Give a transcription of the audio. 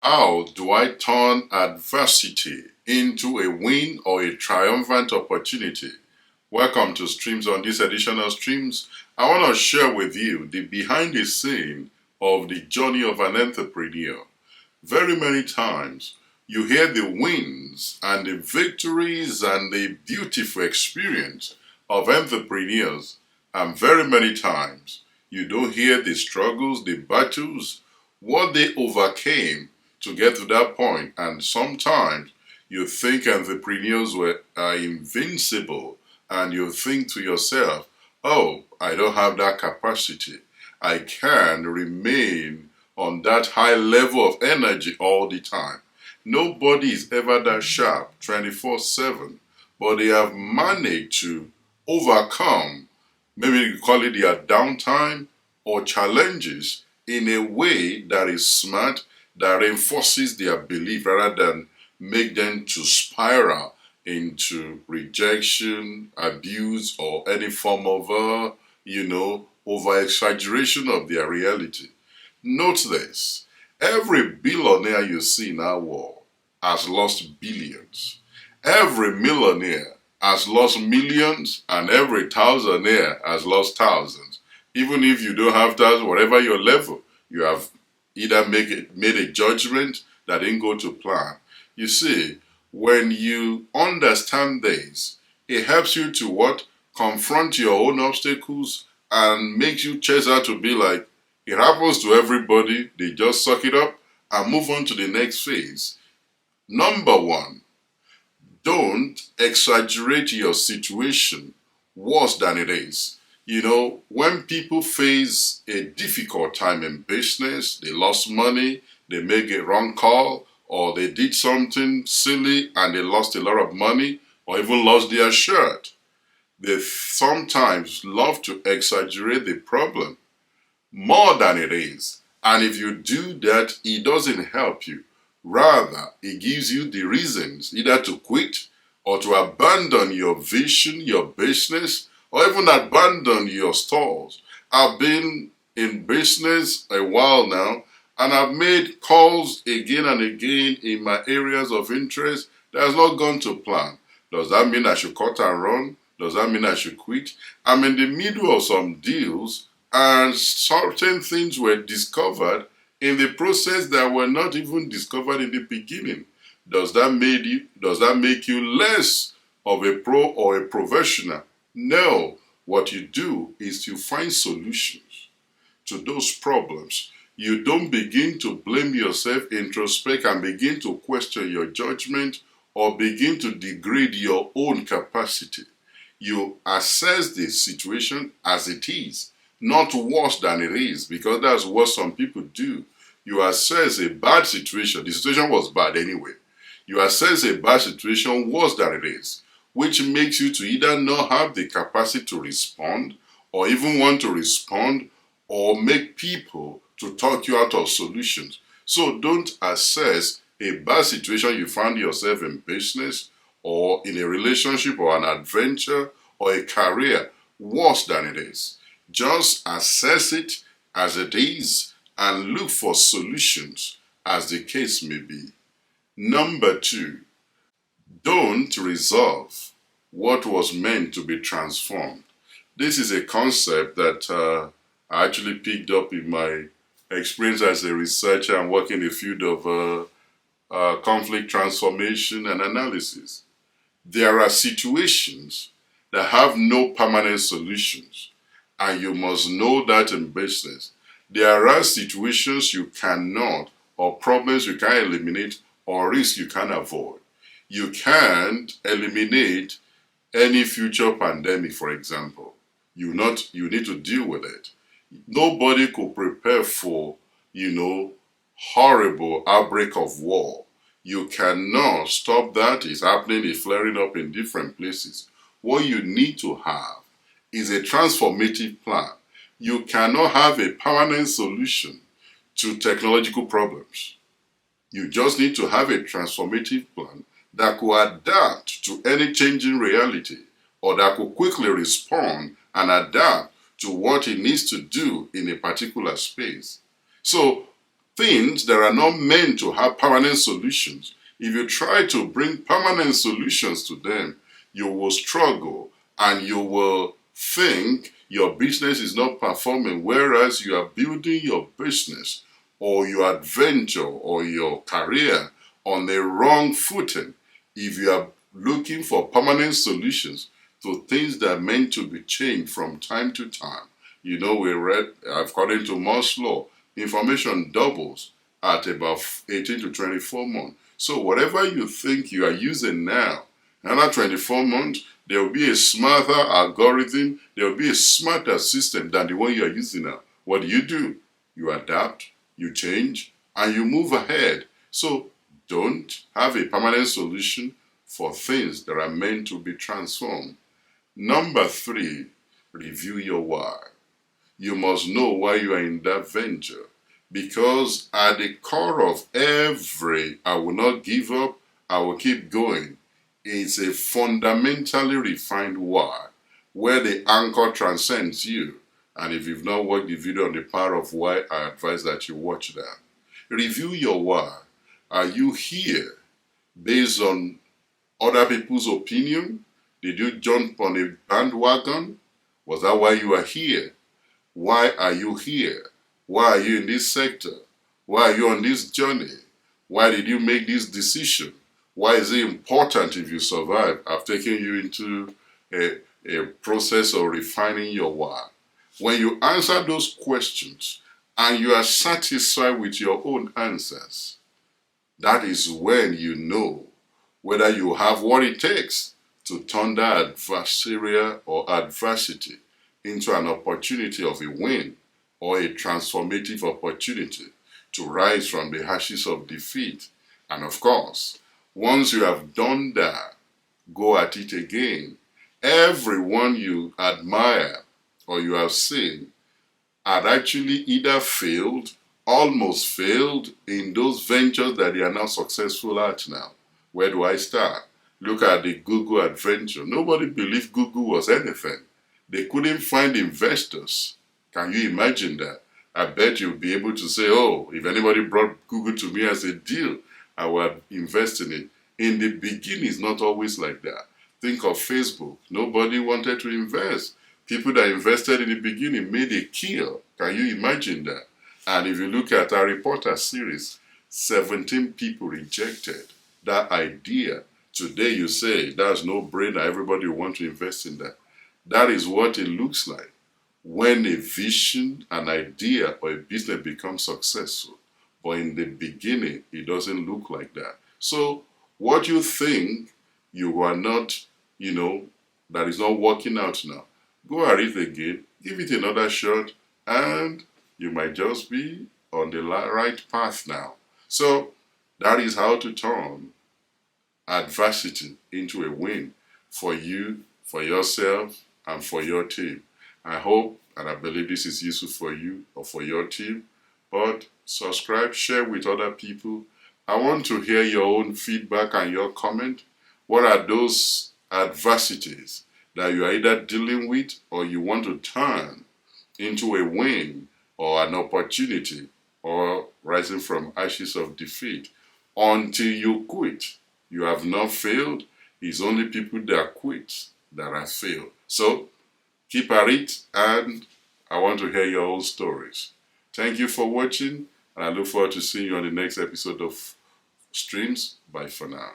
How do I turn adversity into a win or a triumphant opportunity? Welcome to Streams. On this edition of Streams, I want to share with you the behind the scene of the journey of an entrepreneur. Very many times you hear the wins and the victories and the beautiful experience of entrepreneurs, and very many times you don't hear the struggles, the battles, what they overcame to get to that point. And sometimes you think entrepreneurs are invincible, and you think to yourself, oh, I don't have that capacity. I can remain on that high level of energy all the time. Nobody is ever that sharp 24/7, but they have managed to overcome, maybe you call it their downtime or challenges, in a way that is smart, that reinforces their belief rather than make them to spiral into rejection, abuse, or any form of, over exaggeration of their reality. Note this: every billionaire you see in our world has lost billions. Every millionaire has lost millions, and every thousandaire has lost thousands. Even if you don't have thousands, whatever your level, you have either made a judgment that didn't go to plan. You see, when you understand this, it helps you to what? Confront your own obstacles and makes you chase out to be like, it happens to everybody, they just suck it up and move on to the next phase. Number one, don't exaggerate your situation worse than it is. When people face a difficult time in business, they lost money, they make a wrong call, or they did something silly and they lost a lot of money, or even lost their shirt, they sometimes love to exaggerate the problem more than it is. And if you do that, it doesn't help you. Rather, it gives you the reasons either to quit or to abandon your vision, your business, or even abandon your stores. I've been in business a while now, and I've made calls again and again in my areas of interest that has not gone to plan. Does that mean I should cut and run? Does that mean I should quit? I'm in the middle of some deals, and certain things were discovered in the process that were not even discovered in the beginning. Does that make you less of a pro or a professional? No. What you do is you find solutions to those problems. You don't begin to blame yourself, introspect, and begin to question your judgment or begin to degrade your own capacity. You assess the situation as it is, not worse than it is, because that's what some people do. You assess a bad situation, the situation was bad anyway. You assess a bad situation worse than it is, which makes you to either not have the capacity to respond, or even want to respond, or make people to talk you out of solutions. So don't assess a bad situation you find yourself in business, or in a relationship, or an adventure, or a career worse than it is. Just assess it as it is and look for solutions as the case may be. Number two, don't resolve what was meant to be transformed. This is a concept that I actually picked up in my experience as a researcher and working in the field of conflict transformation and analysis. There are situations that have no permanent solutions, and you must know that in business. There are situations you cannot, or problems you can't eliminate, or risks you can avoid. You can't eliminate any future pandemic, for example. You need to deal with it. Nobody could prepare for, horrible outbreak of war. You cannot stop that. It's happening, it's flaring up in different places. What you need to have is a transformative plan. You cannot have a permanent solution to technological problems. You just need to have a transformative plan that could adapt to any changing reality, or that could quickly respond and adapt to what it needs to do in a particular space. So things that are not meant to have permanent solutions, if you try to bring permanent solutions to them, you will struggle and you will think your business is not performing, whereas you are building your business or your adventure or your career on the wrong footing. If you are looking for permanent solutions to things that are meant to be changed from time to time. You know, we read, according to Moore's law, information doubles at about 18 to 24 months. So whatever you think you are using now, another 24 months, there will be a smarter algorithm, there will be a smarter system than the one you are using now. What do? You adapt, you change, and you move ahead. So don't have a permanent solution for things that are meant to be transformed. Number 3, review your why. You must know why you are in that venture, because at the core of every I will not give up, I will keep going, it's a fundamentally refined why, where the anchor transcends you. And if you've not watched the video on the power of why, I advise that you watch that. Review your why. Are you here based on other people's opinion? Did you jump on a bandwagon? Was that why you are here? Why are you here? Why are you in this sector? Why are you on this journey? Why did you make this decision? Why is it important if you survive? I've taken you into a process of refining your why. When you answer those questions and you are satisfied with your own answers, that is when you know whether you have what it takes to turn that adversarial or adversity into an opportunity of a win or a transformative opportunity to rise from the ashes of defeat. And of course, once you have done that, go at it again. Everyone you admire or you have seen had actually either failed, almost failed in those ventures that they are now successful at now. Where do I start? Look at the Google adventure. Nobody believed Google was anything. They couldn't find investors. Can you imagine that? I bet you'll be able to say, oh, if anybody brought Google to me as a deal, I would invest in it. In the beginning, it's not always like that. Think of Facebook. Nobody wanted to invest. People that invested in the beginning made a kill. Can you imagine that? And if you look at our Reporter series, 17 people rejected that idea. Today you say, that's no brainer, everybody will want to invest in that. That is what it looks like when a vision, an idea, or a business becomes successful. But in the beginning, it doesn't look like that. So what you think you are not, that is not working out now, go at it again, give it another shot, and you might just be on the right path now. So that is how to turn adversity into a win for you, for yourself, and for your team. I hope and I believe this is useful for you or for your team. But subscribe, share with other people. I want to hear your own feedback and your comment. What are those adversities that you are either dealing with or you want to turn into a win or an opportunity or rising from ashes of defeat? Until you quit, you have not failed. It's only people that quit that have failed. So keep at it, and I want to hear your own stories. Thank you for watching, and I look forward to seeing you on the next episode of Streams. Bye for now.